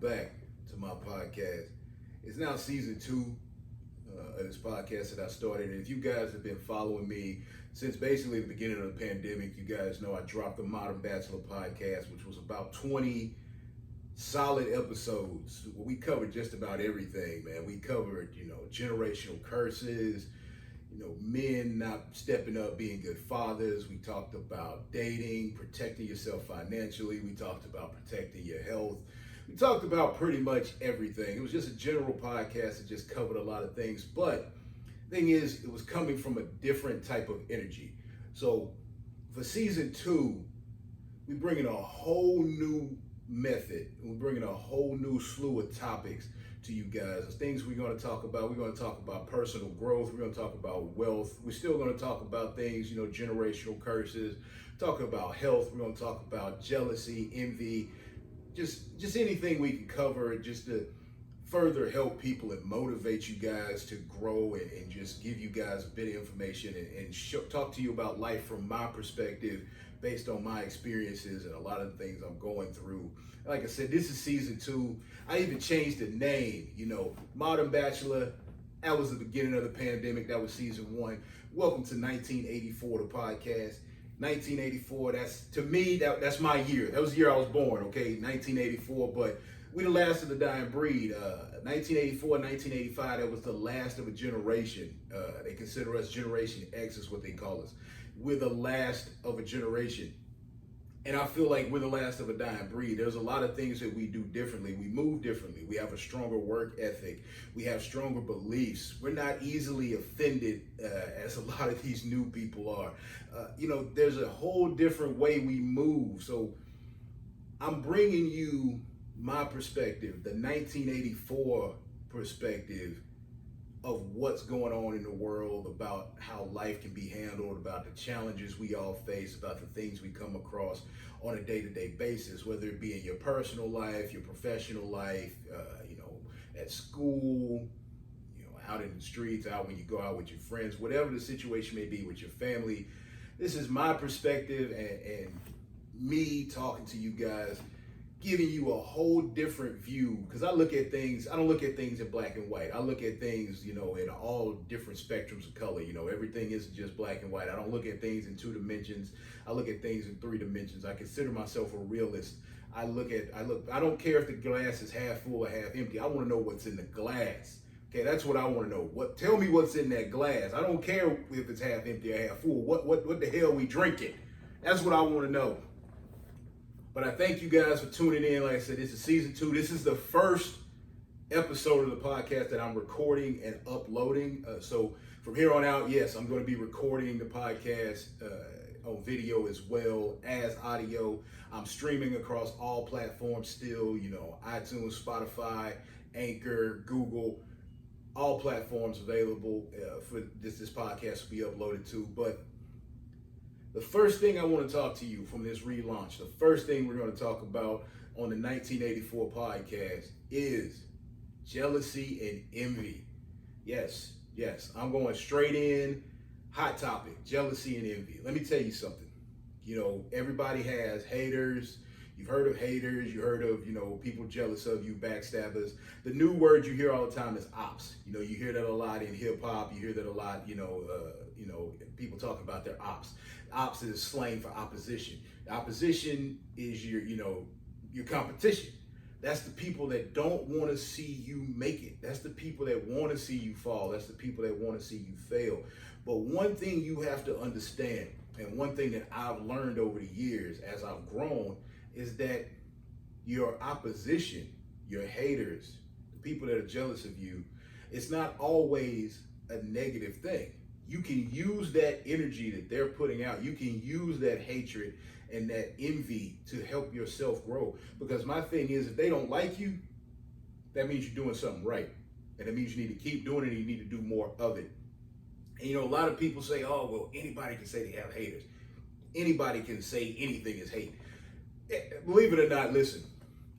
back to my podcast. It's now season 2 of this podcast that I started. And if you guys have been following me since basically the beginning of the pandemic, you guys know I dropped the Modern Bachelor podcast, which was about 20 solid episodes where we covered just about everything, man. We covered, generational curses, men not stepping up, being good fathers. We talked about dating, protecting yourself financially. We talked about protecting your health. We talked about pretty much everything. It was just a general podcast that just covered a lot of things. But the thing is, it was coming from a different type of energy. So for season 2, we're bringing a whole new method. We're bringing a whole new slew of topics to you guys. The things we're going to talk about. We're going to talk about personal growth. We're going to talk about wealth. We're still going to talk about things, generational curses, talk about health. We're going to talk about jealousy, envy, just anything we can cover just to further help people and motivate you guys to grow and just give you guys a bit of information and talk to you about life from my perspective based on my experiences and a lot of the things I'm going through. Like I said, this is season 2. I even changed the name, Modern Bachelor. That was the beginning of the pandemic. That was season 1. Welcome to 1984, the podcast. 1984, to me, that's my year. That was the year I was born, okay? 1984, but we the last of the dying breed. 1984, 1985, that was the last of a generation. They consider us Generation X is what they call us. We're the last of a generation. And I feel like we're the last of a dying breed. There's a lot of things that we do differently. We move differently. We have a stronger work ethic. We have stronger beliefs. We're not easily offended as a lot of these new people are. There's a whole different way we move. So I'm bringing you my perspective, the 1984 perspective of what's going on in the world, about how life can be handled, about the challenges we all face, about the things we come across on a day-to-day basis, whether it be in your personal life, your professional life, at school, out in the streets, out when you go out with your friends, whatever the situation may be with your family. This is my perspective and me talking to you guys, giving you a whole different view, because I look at things, I don't look at things in black and white. I look at things, in all different spectrums of color. Everything isn't just black and white. I don't look at things in 2 dimensions. I look at things in 3 dimensions. I consider myself a realist. I don't care if the glass is half full or half empty. I want to know what's in the glass. Okay, that's what I want to know. Tell me what's in that glass. I don't care if it's half empty or half full. What the hell we drinking? That's what I want to know. But I thank you guys for tuning in. Like I said, this is season 2. This is the first episode of the podcast that I'm recording and uploading. So from here on out, yes, I'm going to be recording the podcast on video as well as audio. I'm streaming across all platforms still, iTunes, Spotify, Anchor, Google, all platforms available for this podcast to be uploaded to. But the first thing I want to talk to you from this relaunch, the first thing we're going to talk about on the 1984 podcast is jealousy and envy. Yes, I'm going straight in, hot topic, jealousy and envy. Let me tell you something. Everybody has haters. You've heard of haters. You heard of, people jealous of you, backstabbers. The new word you hear all the time is ops. You hear that a lot in hip hop. You hear that a lot, people talk about their ops. Ops is slang for opposition. The opposition is your competition. That's the people that don't want to see you make it. That's the people that want to see you fall. That's the people that want to see you fail. But one thing you have to understand, and one thing that I've learned over the years as I've grown, is that your opposition, your haters, the people that are jealous of you, it's not always a negative thing. You can use that energy that they're putting out. You can use that hatred and that envy to help yourself grow. Because my thing is, if they don't like you, that means you're doing something right. And it means you need to keep doing it and you need to do more of it. And a lot of people say, oh, well, anybody can say they have haters. Anybody can say anything is hate. Believe it or not, listen,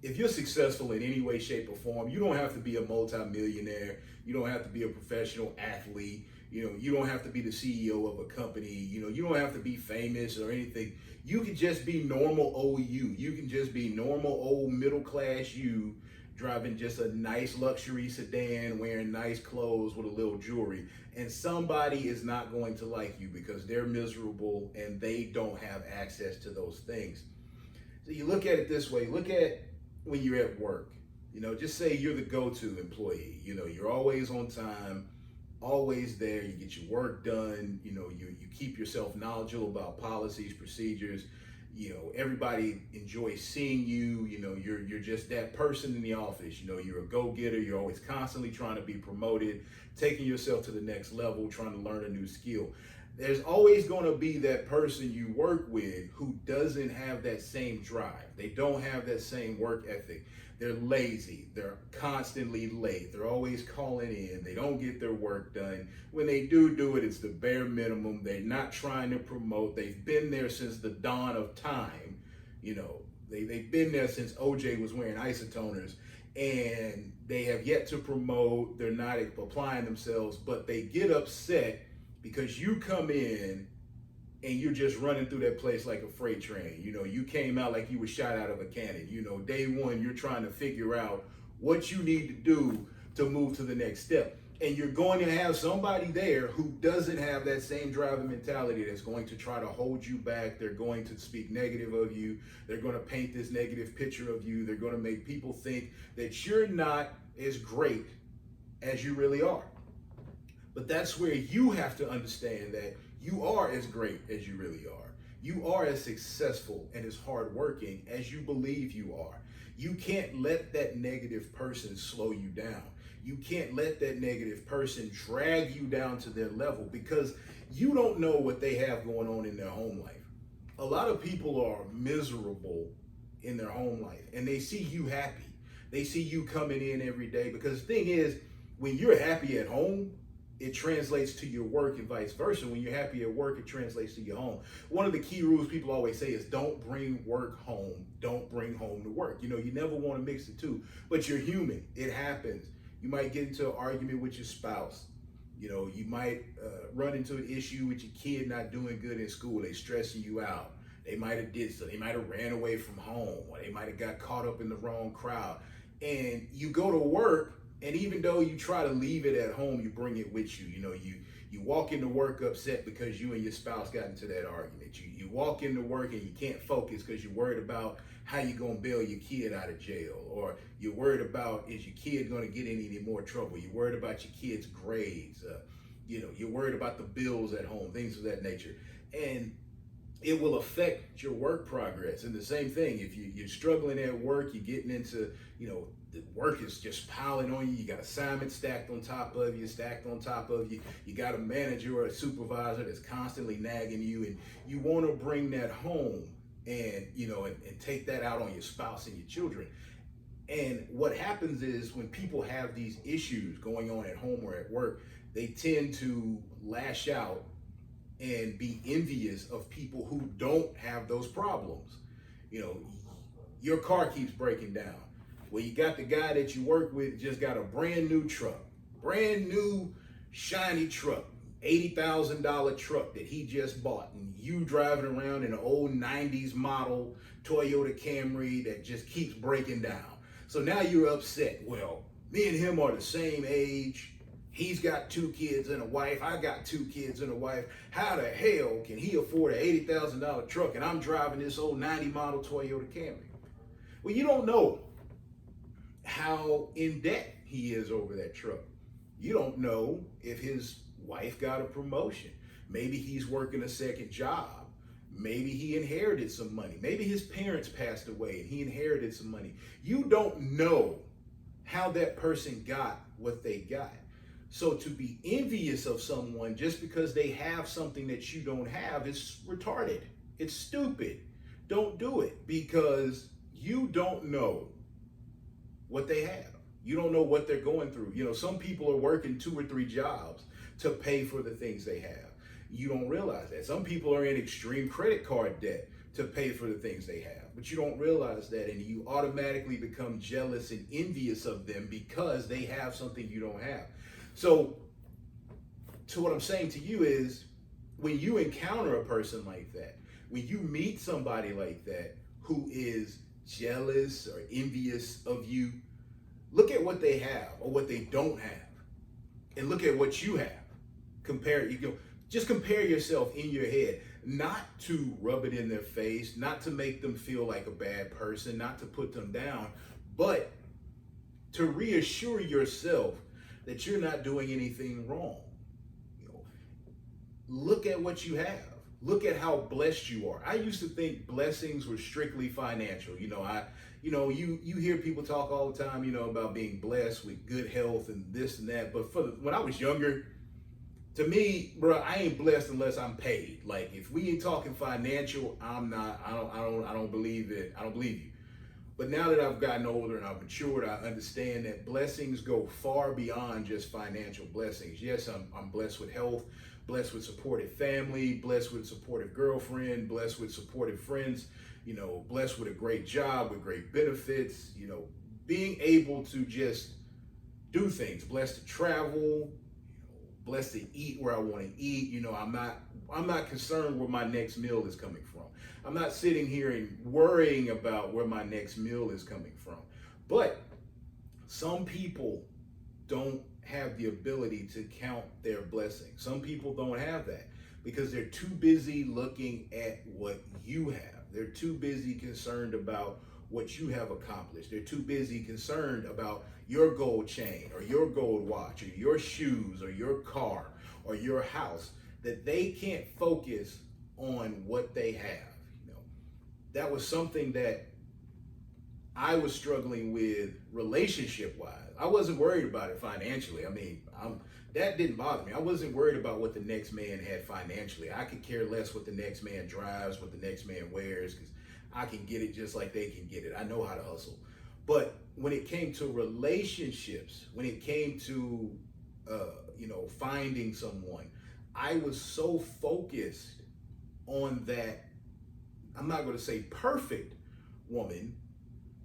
if you're successful in any way, shape, or form, you don't have to be a multimillionaire. You don't have to be a professional athlete. You don't have to be the CEO of a company. You don't have to be famous or anything. You can just be normal old you. You can just be normal old middle class you driving just a nice luxury sedan, wearing nice clothes with a little jewelry, and somebody is not going to like you because they're miserable and they don't have access to those things. So you look at it this way, look at when you're at work. Just say you're the go-to employee. You're always on time, always there. You get your work done. You keep yourself knowledgeable about policies, procedures. Everybody enjoys seeing you. You're just that person in the office. You're a go-getter. You're always constantly trying to be promoted, taking yourself to the next level, trying to learn a new skill. There's always going to be that person you work with who doesn't have that same drive. They don't have that same work ethic. They're lazy. They're constantly late. They're always calling in. They don't get their work done. When they do it, it's the bare minimum. They're not trying to promote. They've been there since the dawn of time. They've been there since OJ was wearing isotoners, and they have yet to promote. They're not applying themselves, but they get upset because you come in and you're just running through that place like a freight train. You came out like you were shot out of a cannon. Day one, you're trying to figure out what you need to do to move to the next step. And you're going to have somebody there who doesn't have that same driving mentality that's going to try to hold you back. They're going to speak negative of you. They're going to paint this negative picture of you. They're going to make people think that you're not as great as you really are. But that's where you have to understand that you are as great as you really are. You are as successful and as hardworking as you believe you are. You can't let that negative person slow you down. You can't let that negative person drag you down to their level because you don't know what they have going on in their home life. A lot of people are miserable in their home life and they see you happy. They see you coming in every day because the thing is, when you're happy at home, it translates to your work and vice versa. When you're happy at work, it translates to your home. One of the key rules people always say is don't bring work home. Don't bring home to work. You never want to mix the two, but you're human. It happens. You might get into an argument with your spouse. You might run into an issue with your kid not doing good in school. They stressing you out. They might have did so. They might have ran away from home, or they might have got caught up in the wrong crowd. And you go to work, and even though you try to leave it at home, you bring it with you. You walk into work upset because you and your spouse got into that argument. You walk into work and you can't focus because you're worried about how you're going to bail your kid out of jail, or you're worried about, is your kid going to get in any more trouble? You're worried about your kid's grades. You're worried about the bills at home, things of that nature. And it will affect your work progress. And the same thing, if you're struggling at work, you're getting into, the work is just piling on you. You got assignments stacked on top of you. You got a manager or a supervisor that's constantly nagging you, and you want to bring that home and take that out on your spouse and your children. And what happens is when people have these issues going on at home or at work, they tend to lash out and be envious of people who don't have those problems. Your car keeps breaking down. Well, you got the guy that you work with just got a brand new truck, brand new shiny truck, $80,000 truck that he just bought, and you driving around in an old 90s model Toyota Camry that just keeps breaking down. So now you're upset. Well, me and him are the same age. He's got 2 kids and a wife. I got 2 kids and a wife. How the hell can he afford an $80,000 truck and I'm driving this old 90 model Toyota Camry? Well, you don't know how in debt he is over that truck. You don't know if his wife got a promotion. Maybe he's working a second job. Maybe he inherited some money. Maybe his parents passed away and he inherited some money. You don't know how that person got what they got. So to be envious of someone just because they have something that you don't have is retarded. It's stupid. Don't do it because you don't know what they have. You don't know what they're going through. Some people are working 2 or 3 jobs to pay for the things they have. You don't realize that. Some people are in extreme credit card debt to pay for the things they have, but you don't realize that, and you automatically become jealous and envious of them because they have something you don't have. So what I'm saying to you is, when you encounter a person like that, when you meet somebody like that who is jealous or envious of you, Look at what they have or what they don't have, and look at what you have. Just compare yourself in your head, not to rub it in their face, not to make them feel like a bad person, not to put them down, but to reassure yourself that you're not doing anything wrong. You know, look at what you have. Look at how blessed you are. I used to think blessings were strictly financial. You hear people talk all the time, about being blessed with good health and this and that. But when I was younger, to me, bro, I ain't blessed unless I'm paid. Like, if we ain't talking financial, I'm not. I don't believe it. I don't believe you. But now that I've gotten older and I've matured, I understand that blessings go far beyond just financial blessings. Yes, I'm blessed with health, blessed with supportive family, blessed with supportive girlfriend, blessed with supportive friends, blessed with a great job, with great benefits, being able to just do things, blessed to travel, blessed to eat where I want to eat. I'm not concerned where my next meal is coming from. I'm not sitting here and worrying about where my next meal is coming from. But some people don't have the ability to count their blessings. Some people don't have that because they're too busy looking at what you have. They're too busy concerned about what you have accomplished. They're too busy concerned about your gold chain or your gold watch or your shoes or your car or your house, that they can't focus on what they have. That was something that I was struggling with relationship wise. I wasn't worried about it financially. That didn't bother me. I wasn't worried about what the next man had financially. I could care less what the next man drives, what the next man wears, because I can get it just like they can get it. I know how to hustle. But when it came to relationships, when it came to, finding someone, I was so focused on that. I'm not going to say perfect woman,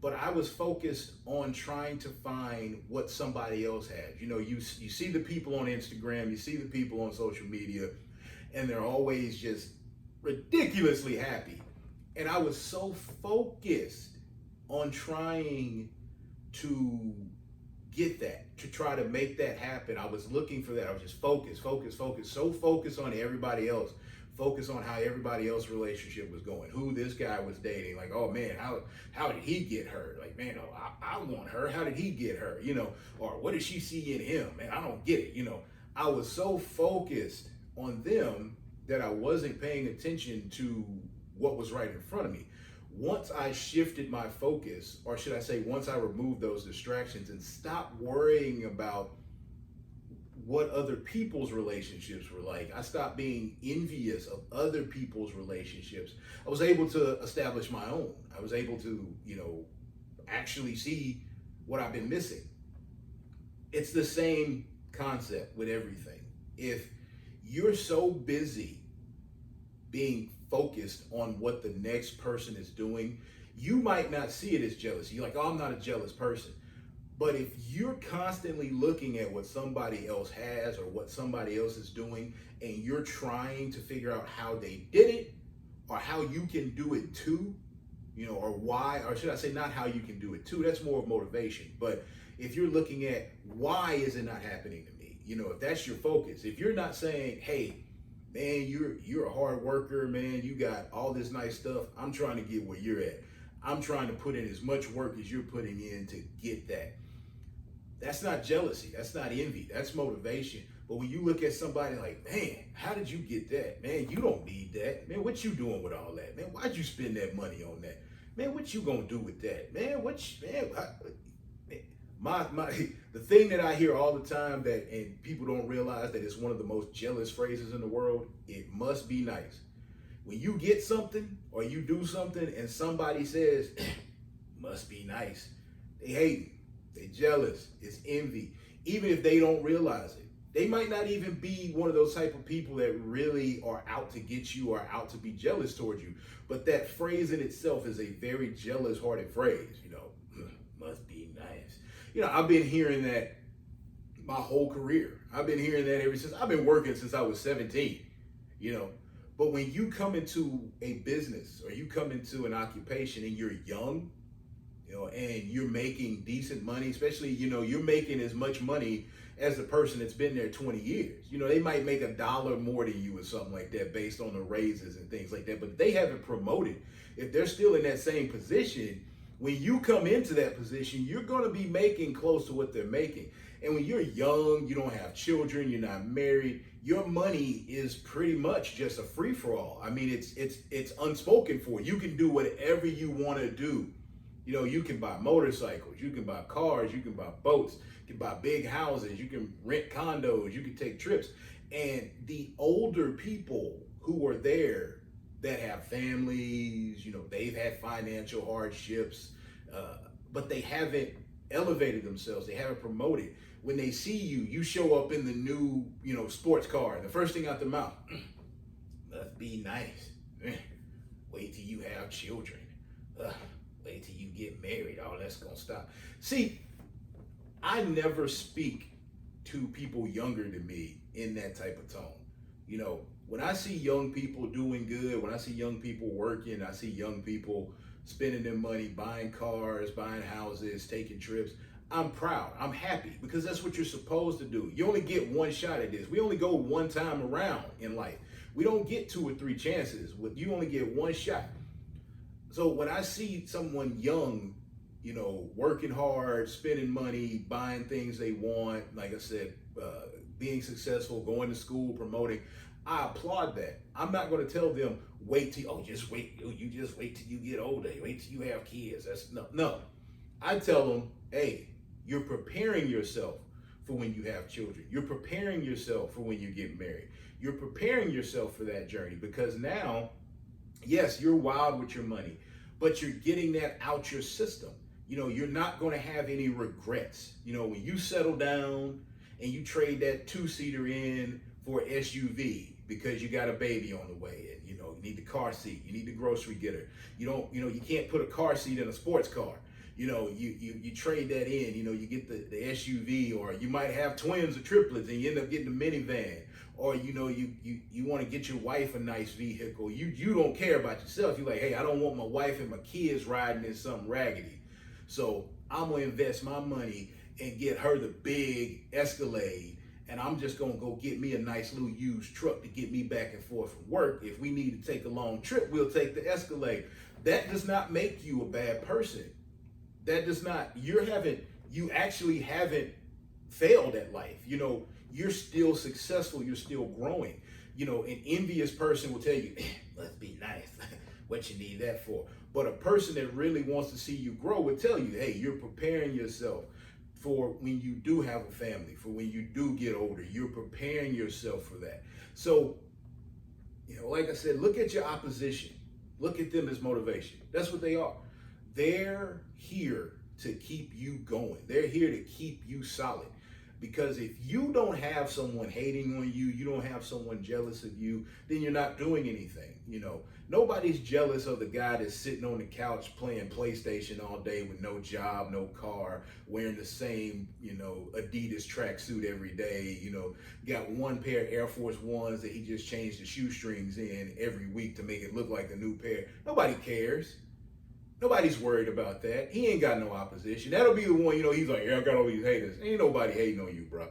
but I was focused on trying to find what somebody else had. You see the people on Instagram, you see the people on social media, and they're always just ridiculously happy. And I was so focused on trying to get that, to try to make that happen. I was looking for that. I was just focused, so focused on everybody else. Focus on how everybody else's relationship was going, who this guy was dating. Like, oh man, how did he get her? Like, man, I want her. How did he get her? Or what did she see in him? Man, I don't get it. I was so focused on them that I wasn't paying attention to what was right in front of me. Once I shifted my focus, or should I say, once I removed those distractions and stopped worrying about what other people's relationships were like, I stopped being envious of other people's relationships. I was able to establish my own. I was able to, actually see what I've been missing. It's the same concept with everything. If you're so busy being focused on what the next person is doing, you might not see it as jealousy. You're like, oh, I'm not a jealous person. But if you're constantly looking at what somebody else has or what somebody else is doing, and you're trying to figure out how they did it or how you can do it too, or why, or should I say not how you can do it too, that's more of motivation. But if you're looking at why is it not happening to me, if that's your focus, if you're not saying, hey, man, you're a hard worker, man, you got all this nice stuff, I'm trying to get where you're at. I'm trying to put in as much work as you're putting in to get that. That's not jealousy. That's not envy. That's motivation. But when you look at somebody like, man, how did you get that? Man, you don't need that. Man, what you doing with all that? Man, why'd you spend that money on that? Man, what you gonna do with that? Man, the thing that I hear all the time and people don't realize that it's one of the most jealous phrases in the world, it must be nice. When you get something or you do something and somebody says, must be nice, they hate it. They jealous. It's envy. Even if they don't realize it. They might not even be one of those type of people that really are out to get you or out to be jealous towards you. But that phrase in itself is a very jealous-hearted phrase. Must be nice. I've been hearing that my whole career. I've been hearing that ever since. I've been working since I was 17. But when you come into a business or you come into an occupation and you're young, and you're making decent money, especially, you're making as much money as the person that's been there 20 years. They might make $1 more than you or something like that based on the raises and things like that, but they haven't promoted. If they're still in that same position, when you come into that position, you're going to be making close to what they're making. And when you're young, you don't have children, you're not married, your money is pretty much just a free-for-all. I mean, it's unspoken for. You can do whatever you want to do. You can buy motorcycles, you can buy cars, you can buy boats, you can buy big houses, you can rent condos, you can take trips. And the older people who are there that have families, they've had financial hardships, but they haven't elevated themselves, they haven't promoted. When they see you, you show up in the new, sports car, and the first thing out the mouth, must be nice. Wait till you have children. Wait till you get married. Oh, that's gonna stop. See, I never speak to people younger than me in that type of tone. When I see young people doing good, when I see young people working, I see young people spending their money, buying cars, buying houses, taking trips, I'm proud. I'm happy because that's what you're supposed to do. You only get one shot at this. We only go one time around in life. We don't get 2 or 3 chances. You only get one shot. So when I see someone young, working hard, spending money, buying things they want, like I said, being successful, going to school, promoting, I applaud that. I'm not going to tell them, just wait. You just wait till you get older. Wait till you have kids. No. I tell them, hey, you're preparing yourself for when you have children. You're preparing yourself for when you get married. You're preparing yourself for that journey because now, yes, you're wild with your money, but you're getting that out your system. You're not going to have any regrets. When you settle down and you trade that 2-seater in for an SUV because you got a baby on the way and, you need the car seat, you need the grocery getter. You can't put a car seat in a sports car. You trade that in, you get the SUV, or you might have twins or triplets and you end up getting the minivan, or, you want to get your wife a nice vehicle. You don't care about yourself. You're like, hey, I don't want my wife and my kids riding in something raggedy. So I'm going to invest my money and get her the big Escalade. And I'm just going to go get me a nice little used truck to get me back and forth from work. If we need to take a long trip, we'll take the Escalade. That does not make you a bad person. That does not, you actually haven't failed at life. You're still successful, you're still growing. An envious person will tell you, must be nice. What you need that for? But a person that really wants to see you grow will tell you, hey, you're preparing yourself for when you do have a family, for when you do get older. You're preparing yourself for that. So, like I said, look at your opposition. Look at them as motivation. That's what they are. They're here to keep you going. They're here to keep you solid. Because if you don't have someone hating on you, you don't have someone jealous of you, then you're not doing anything. Nobody's jealous of the guy that's sitting on the couch playing PlayStation all day with no job, no car, wearing the same, Adidas tracksuit every day, got one pair of Air Force Ones that he just changed the shoestrings in every week to make it look like a new pair. Nobody cares. Nobody's worried about that. He ain't got no opposition. That'll be the one, he's like, yeah, I got all these haters. Ain't nobody hating on you, bro.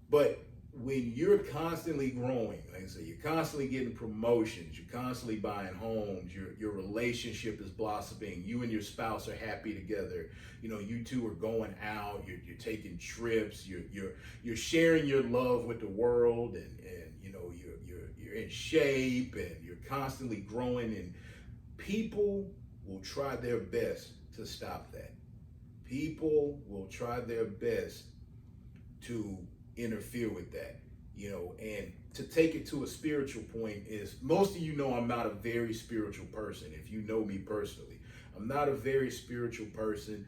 But when you're constantly growing, like I said, you're constantly getting promotions, you're constantly buying homes, your relationship is blossoming, you and your spouse are happy together, you two are going out, you're taking trips, you're sharing your love with the world, and you're in shape, and you're constantly growing, and people will try their best to stop that. People will try their best to interfere with that, and to take it to a spiritual point is, most of I'm not a very spiritual person. If you know me personally, I'm not a very spiritual person.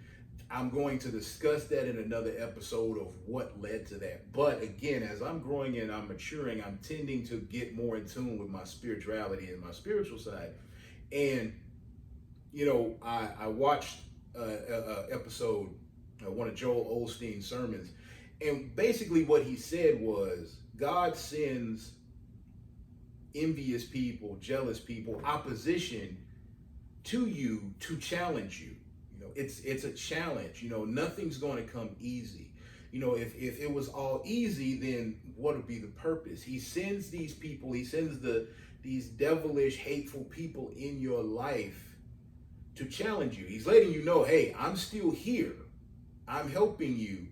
I'm going to discuss that in another episode of what led to that. But again, as I'm growing and I'm maturing, I'm tending to get more in tune with my spirituality and my spiritual side. And I watched an episode, one of Joel Osteen's sermons, and basically what he said was, God sends envious people, jealous people, opposition to you to challenge you. it's a challenge. Nothing's going to come easy. If it was all easy, then what would be the purpose? He sends these people, he sends these devilish, hateful people in your life to challenge you. He's letting you know, hey, I'm still here. I'm helping you,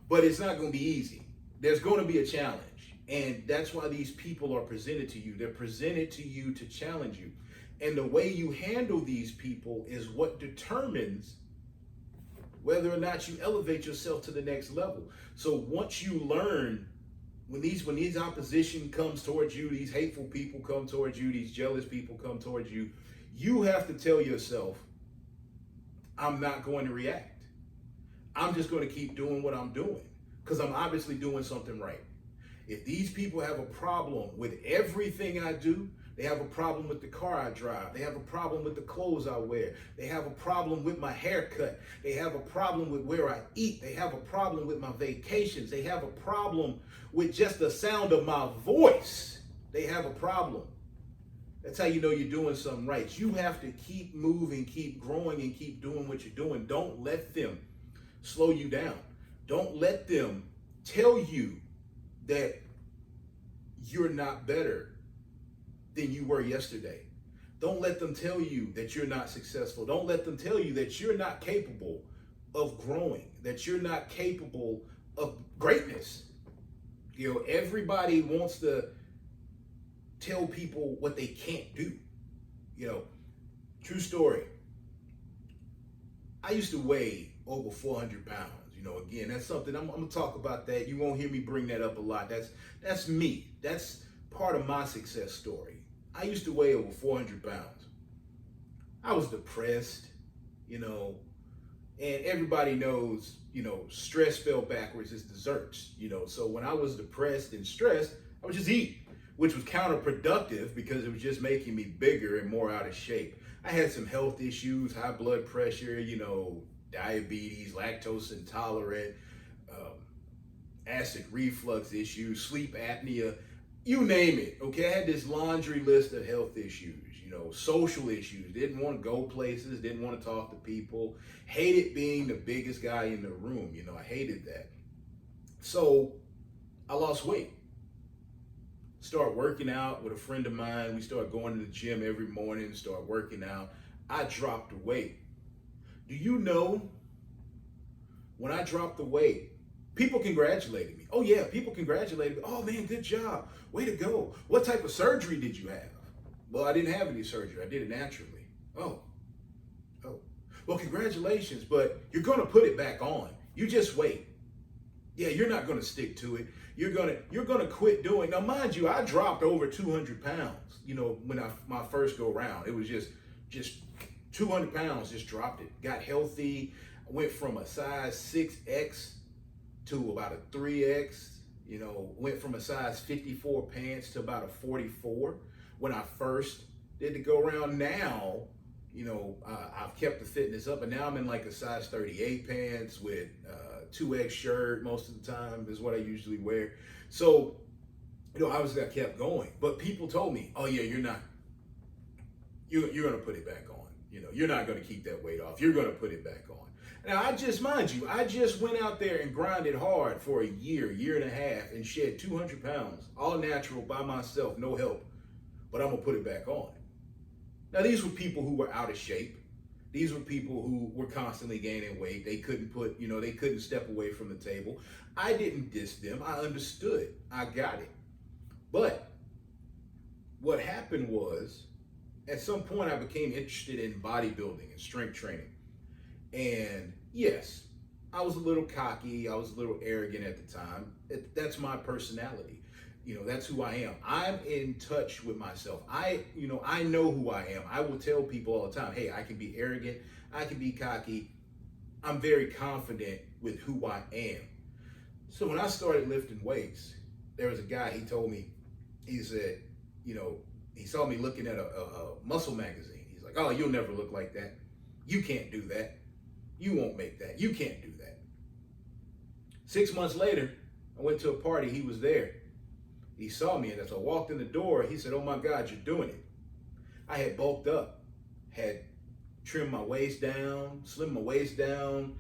but it's not going to be easy. There's going to be a challenge. And that's why these people are presented to you. They're presented to you to challenge you. And the way you handle these people is what determines whether or not you elevate yourself to the next level. So once you learn, when these opposition comes towards you, these hateful people come towards you, these jealous people come towards you, you have to tell yourself, I'm not going to react. I'm just going to keep doing what I'm doing because I'm obviously doing something right. If these people have a problem with everything I do, they have a problem with the car I drive, they have a problem with the clothes I wear, they have a problem with my haircut, they have a problem with where I eat, they have a problem with my vacations, they have a problem with just the sound of my voice, they have a problem. That's how you know you're doing something right. You have to keep moving, keep growing, and keep doing what you're doing. Don't let them slow you down. Don't let them tell you that you're not better than you were yesterday. Don't let them tell you that you're not successful. Don't let them tell you that you're not capable of growing, that you're not capable of greatness. Everybody wants to tell people what they can't do. True story. I used to weigh over 400 pounds. Again, that's something I'm gonna talk about that. You won't hear me bring that up a lot. That's me. That's part of my success story. I used to weigh over 400 pounds. I was depressed, and everybody knows, stress spelled backwards is desserts, So when I was depressed and stressed, I would just eat, which was counterproductive because it was just making me bigger and more out of shape. I had some health issues, high blood pressure, diabetes, lactose intolerant, acid reflux issues, sleep apnea, you name it. Okay, I had this laundry list of health issues, social issues, didn't want to go places, didn't want to talk to people, hated being the biggest guy in the room, I hated that. So I lost weight. Start working out with a friend of mine. We started going to the gym every morning, start working out. I dropped the weight. Do you know, when I dropped the weight, people congratulated me. Oh yeah, people congratulated me. Oh man, good job. Way to go. What type of surgery did you have? Well, I didn't have any surgery. I did it naturally. Oh. Well, congratulations, but you're going to put it back on. You just wait. Yeah, you're not going to stick to it. You're gonna quit doing. Now, mind you, I dropped over 200 pounds. When my first go round, it was just 200 pounds. Just dropped it. Got healthy. I went from a size 6X to about a 3X. Went from a size 54 pants to about a 44 when I first did the go round. Now, I've kept the fitness up, and now I'm in like a size 38 pants with 2X shirt most of the time is what I usually wear. So, obviously I kept going, but people told me, oh yeah, you're going to put it back on. You're not going to keep that weight off. You're going to put it back on. Now, mind you, I just went out there and grinded hard for a year and a half and shed 200 pounds, all natural by myself, no help, but I'm going to put it back on. Now, these were people who were out of shape. These were people who were constantly gaining weight. They couldn't they couldn't step away from the table. I didn't diss them. I understood. I got it. But what happened was, at some point I became interested in bodybuilding and strength training. And yes, I was a little cocky. I was a little arrogant at the time. That's my personality. That's who I am. I'm in touch with myself. I know who I am. I will tell people all the time, hey, I can be arrogant. I can be cocky. I'm very confident with who I am. So when I started lifting weights, there was a guy, he told me, he said, he saw me looking at a muscle magazine. He's like, oh, you'll never look like that. You can't do that. You won't make that. You can't do that. 6 months later, I went to a party. He was there. He saw me, and as I walked in the door, he said, oh my God, you're doing it. I had bulked up, had trim my waist down, slim my waist down,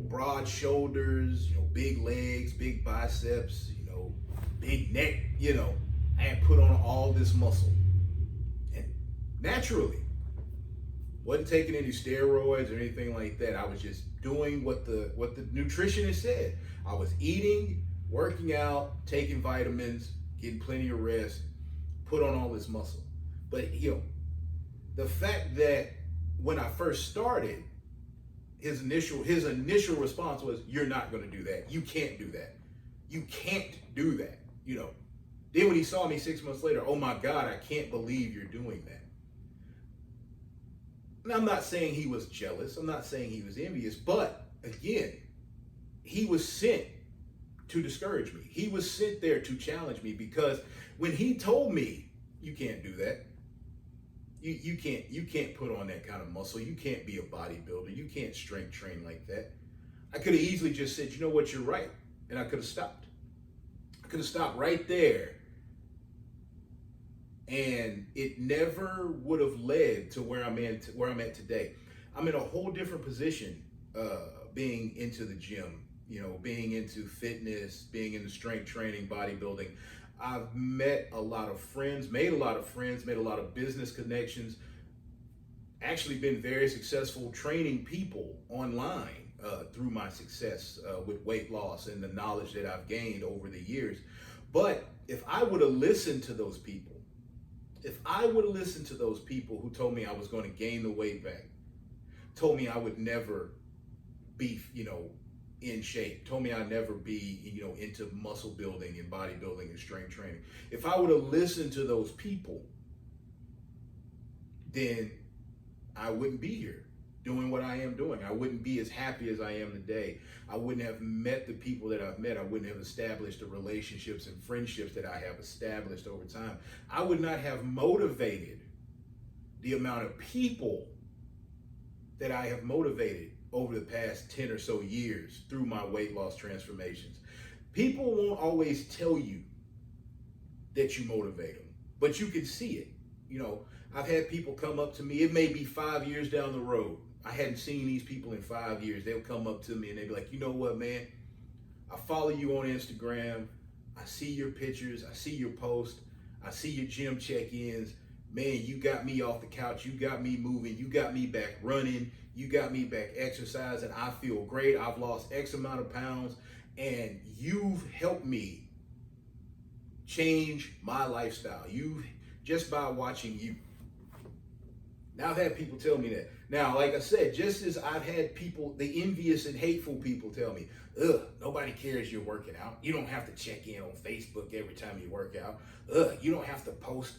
broad shoulders, big legs, big biceps, big neck, and put on all this muscle. And naturally, wasn't taking any steroids or anything like that. I was just doing what the nutritionist said. I was eating, working out, taking vitamins, getting plenty of rest, put on all this muscle. But the fact that when I first started, his initial response was, "You're not going to do that. You can't do that. You can't do that." Then when he saw me 6 months later, "Oh my God, I can't believe you're doing that." And I'm not saying he was jealous. I'm not saying he was envious. But again, he was sent to discourage me. He was sent there to challenge me, because when he told me, "You can't do that. You can't put on that kind of muscle. You can't be a bodybuilder. You can't strength train like that," I could have easily just said, "You know what, you're right." And I could have stopped. I could have stopped right there. And it never would have led to where I'm at today. I'm in a whole different position, being into the gym, being into fitness, being into strength training, bodybuilding. I've met a lot of friends, made a lot of business connections, actually been very successful training people online through my success with weight loss and the knowledge that I've gained over the years. But if I would have listened to those people, who told me I was going to gain the weight back, told me I would never be, in shape, told me I'd never be, into muscle building and bodybuilding and strength training. If I would have listened to those people, then I wouldn't be here doing what I am doing. I wouldn't be as happy as I am today. I wouldn't have met the people that I've met. I wouldn't have established the relationships and friendships that I have established over time. I would not have motivated the amount of people that I have motivated over the past 10 or so years through my weight loss transformations. People won't always tell you that you motivate them, but you can see it. I've had people come up to me, it may be 5 years down the road. I hadn't seen these people in 5 years. They'll come up to me and they'll be like, "You know what, man? I follow you on Instagram. I see your pictures. I see your posts. I see your gym check-ins. Man, you got me off the couch. You got me moving. You got me back running. You got me back exercising. I feel great. I've lost X amount of pounds. And you've helped me change my lifestyle. Just by watching you." Now I've had people tell me that. Now, like I said, just as I've had people, the envious and hateful people tell me, "Ugh, nobody cares you're working out. You don't have to check in on Facebook every time you work out. Ugh, you don't have to post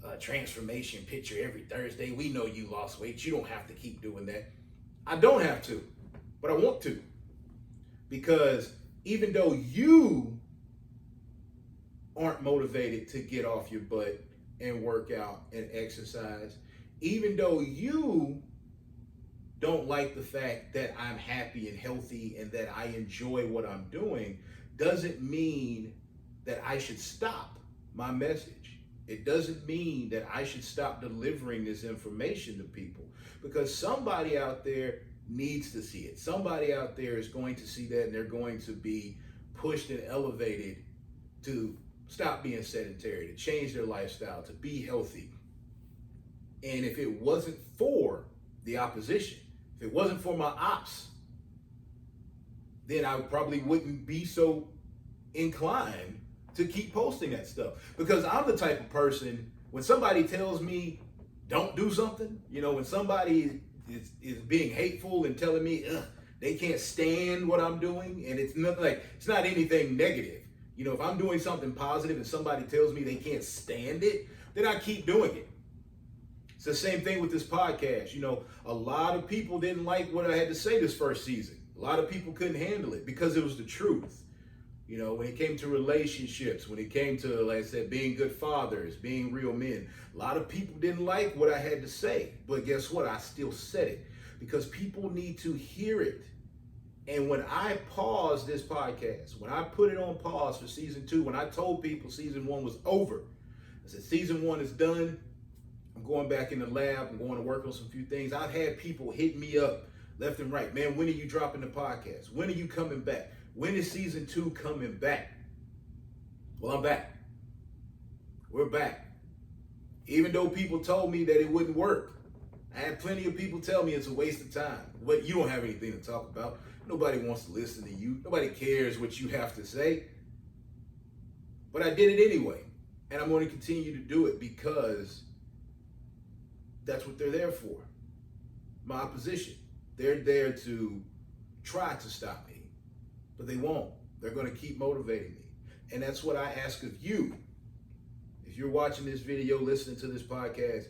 a transformation picture every Thursday. We know you lost weight. You don't have to keep doing that." I don't have to, but I want to. Because even though you aren't motivated to get off your butt and work out and exercise, even though you don't like the fact that I'm happy and healthy and that I enjoy what I'm doing, doesn't mean that I should stop my message. It doesn't mean that I should stop delivering this information to people, because somebody out there needs to see it. Somebody out there is going to see that, and they're going to be pushed and elevated to stop being sedentary, to change their lifestyle, to be healthy. And if it wasn't for the opposition, if it wasn't for my ops, then I probably wouldn't be so inclined to keep posting that stuff. Because I'm the type of person, when somebody tells me don't do something, when somebody is being hateful and telling me they can't stand what I'm doing, and it's not anything negative. If I'm doing something positive and somebody tells me they can't stand it, then I keep doing it. It's the same thing with this podcast. A lot of people didn't like what I had to say this first season. A lot of people couldn't handle it because it was the truth. When it came to relationships, when it came to, like I said, being good fathers, being real men, a lot of people didn't like what I had to say. But guess what? I still said it because people need to hear it. And when I paused this podcast, when I put it on pause for season 2, when I told people season 1 was over, I said, season 1 is done. I'm going back in the lab. I'm going to work on some few things. I've had people hit me up left and right. Man, when are you dropping the podcast? When are you coming back? When is season 2 coming back? Well, I'm back. We're back. Even though people told me that it wouldn't work. I had plenty of people tell me it's a waste of time. But you don't have anything to talk about. Nobody wants to listen to you. Nobody cares what you have to say. But I did it anyway. And I'm going to continue to do it because that's what they're there for. My opposition. They're there to try to stop me. But they won't. They're going to keep motivating me. And that's what I ask of you. If you're watching this video, listening to this podcast,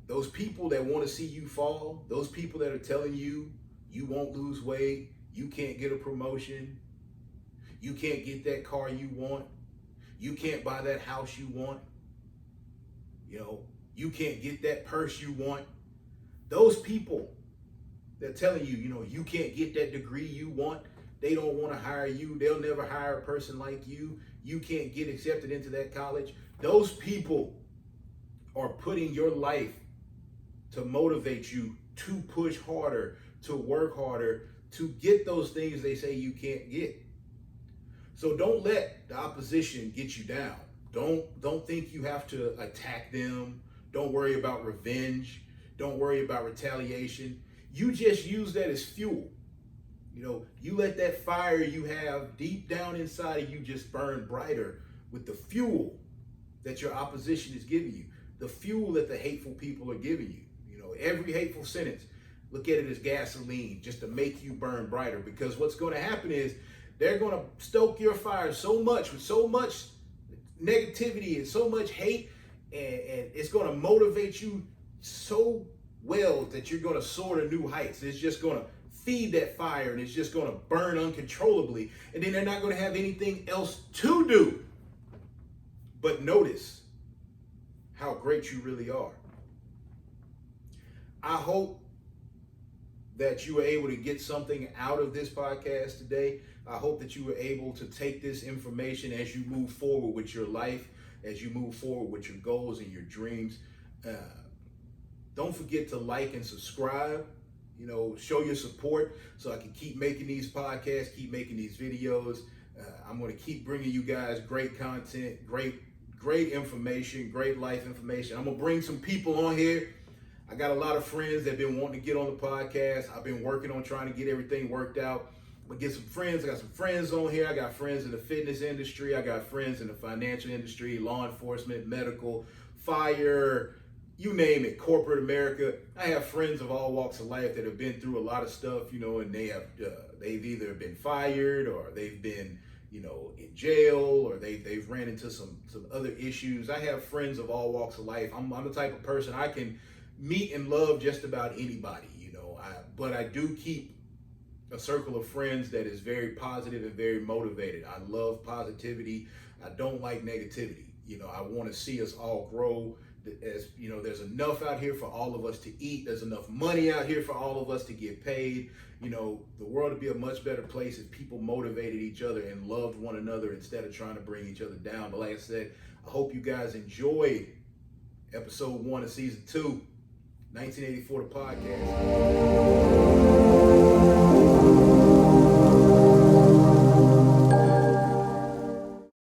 those people that want to see you fall, those people that are telling you you won't lose weight, you can't get a promotion, you can't get that car you want, you can't buy that house you want, you can't get that purse you want. Those people that are telling you, you can't get that degree you want, they don't want to hire you, they'll never hire a person like you, you can't get accepted into that college. Those people are putting your life to motivate you to push harder, to work harder, to get those things they say you can't get. So don't let the opposition get you down. Don't think you have to attack them. Don't worry about revenge. Don't worry about retaliation. You just use that as fuel. You let that fire you have deep down inside of you just burn brighter with the fuel that your opposition is giving you, the fuel that the hateful people are giving you. Every hateful sentence, look at it as gasoline just to make you burn brighter, because what's going to happen is they're going to stoke your fire so much with so much negativity and so much hate, and it's going to motivate you so well that you're going to soar to new heights. It's just going to feed that fire, and it's just going to burn uncontrollably, and then they're not going to have anything else to do but notice how great you really are. I hope that you were able to get something out of this podcast today. I hope that you were able to take this information as you move forward with your life, as you move forward with your goals and your dreams. Don't forget to like and subscribe. Show your support so I can keep making these podcasts, keep making these videos. I'm going to keep bringing you guys great content, great information, great life information. I'm going to bring some people on here. I got a lot of friends that have been wanting to get on the podcast. I've been working on trying to get everything worked out. I'm going to get some friends. I got some friends on here. I got friends in the fitness industry. I got friends in the financial industry, law enforcement, medical, fire, you name it, corporate America. I have friends of all walks of life that have been through a lot of stuff, and they've either been fired or they've been, in jail, or they've ran into some other issues. I have friends of all walks of life. I'm the type of person I can meet and love just about anybody, but I do keep a circle of friends that is very positive and very motivated. I love positivity. I don't like negativity. I want to see us all grow. As there's enough out here for all of us to eat. There's enough money out here for all of us to get paid. The world would be a much better place if people motivated each other and loved one another instead of trying to bring each other down. But like I said, I hope you guys enjoyed episode 1 of season 2, 1984, the podcast.